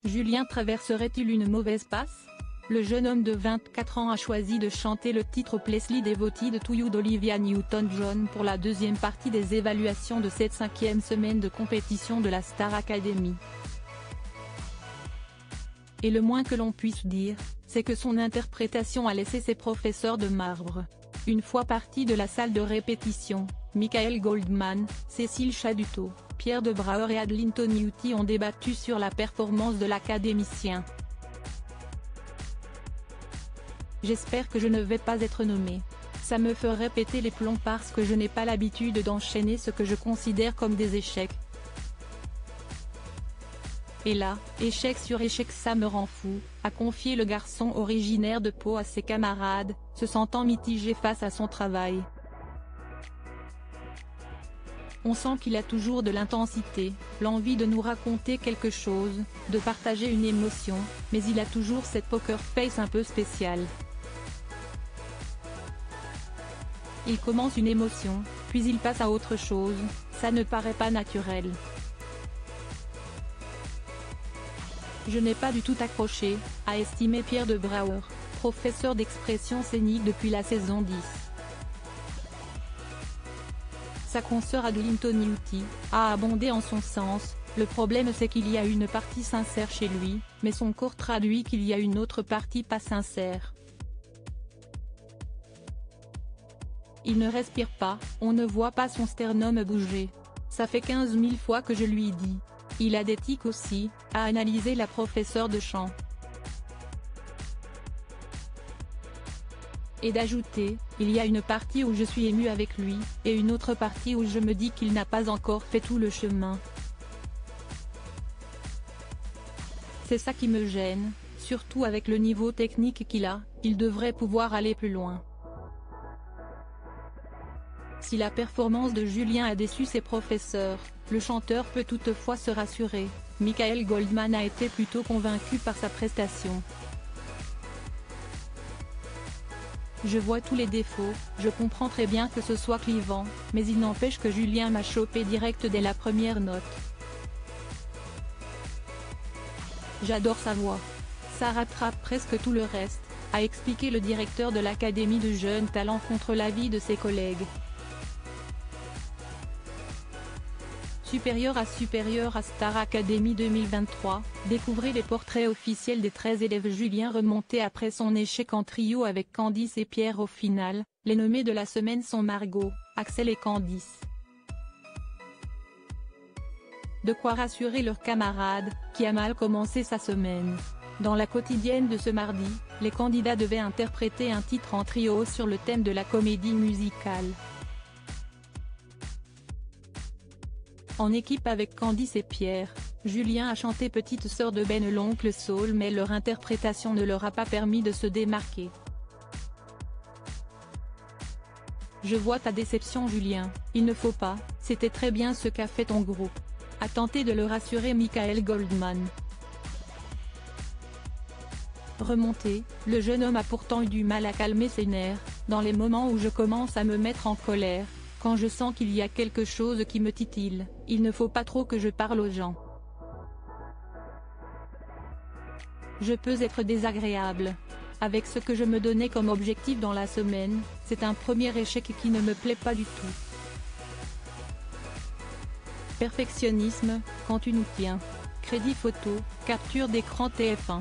Julien traverserait-il une mauvaise passe? Le jeune homme de 24 ans a choisi de chanter le titre Please Devoted to You d'Olivia Newton-John pour la deuxième partie des évaluations de cette 5e semaine de compétition de la Star Academy. Et le moins que l'on puisse dire, c'est que son interprétation a laissé ses professeurs de marbre. Une fois partis de la salle de répétition, Michael Goldman, Cécile Chaduto, Pierre de Brouwer et Adeline Toniutti ont débattu sur la performance de l'académicien. J'espère que je ne vais pas être nommé. Ça me ferait péter les plombs parce que je n'ai pas l'habitude d'enchaîner ce que je considère comme des échecs. Et là, échec sur échec, ça me rend fou, a confié le garçon originaire de Pau à ses camarades, se sentant mitigé face à son travail. On sent qu'il a toujours de l'intensité, l'envie de nous raconter quelque chose, de partager une émotion, mais il a toujours cette poker face un peu spéciale. Il commence une émotion, puis il passe à autre chose, ça ne paraît pas naturel. Je n'ai pas du tout accroché, a estimé Pierre de Brouwer, professeur d'expression scénique depuis la saison 10. Sa consoeur Adeline Toniutti a abondé en son sens, le problème c'est qu'il y a une partie sincère chez lui, mais son corps traduit qu'il y a une autre partie pas sincère. Il ne respire pas, on ne voit pas son sternum bouger. Ça fait 15 000 fois que je lui dis. Il a des tics aussi, a analysé la professeure de chant. Et d'ajouter, il y a une partie où je suis émue avec lui, et une autre partie où je me dis qu'il n'a pas encore fait tout le chemin. C'est ça qui me gêne, surtout avec le niveau technique qu'il a, il devrait pouvoir aller plus loin. Si la performance de Julien a déçu ses professeurs, le chanteur peut toutefois se rassurer, Michael Goldman a été plutôt convaincu par sa prestation. Je vois tous les défauts, je comprends très bien que ce soit clivant, mais il n'empêche que Julien m'a chopé direct dès la première note. J'adore sa voix. Ça rattrape presque tout le reste, a expliqué le directeur de l'Académie de jeunes talents contre l'avis de ses collègues. Supérieur à Star Academy 2023, découvrez les portraits officiels des 13 élèves. Julien remonté après son échec en trio avec Candice et Pierre. Au final, les nommés de la semaine sont Margot, Axel et Candice. De quoi rassurer leurs camarades, qui a mal commencé sa semaine. Dans la quotidienne de ce mardi, les candidats devaient interpréter un titre en trio sur le thème de la comédie musicale. En équipe avec Candice et Pierre, Julien a chanté Petite sœur de Ben l'oncle Saul, mais leur interprétation ne leur a pas permis de se démarquer. Je vois ta déception Julien, il ne faut pas, c'était très bien ce qu'a fait ton groupe. A tenté de le rassurer Michael Goldman. Remonté, le jeune homme a pourtant eu du mal à calmer ses nerfs, dans les moments où je commence à me mettre en colère. Quand je sens qu'il y a quelque chose qui me titille, il ne faut pas trop que je parle aux gens. Je peux être désagréable. Avec ce que je me donnais comme objectif dans la semaine, c'est un premier échec qui ne me plaît pas du tout. Perfectionnisme, quand tu nous tiens. Crédit photo, capture d'écran TF1.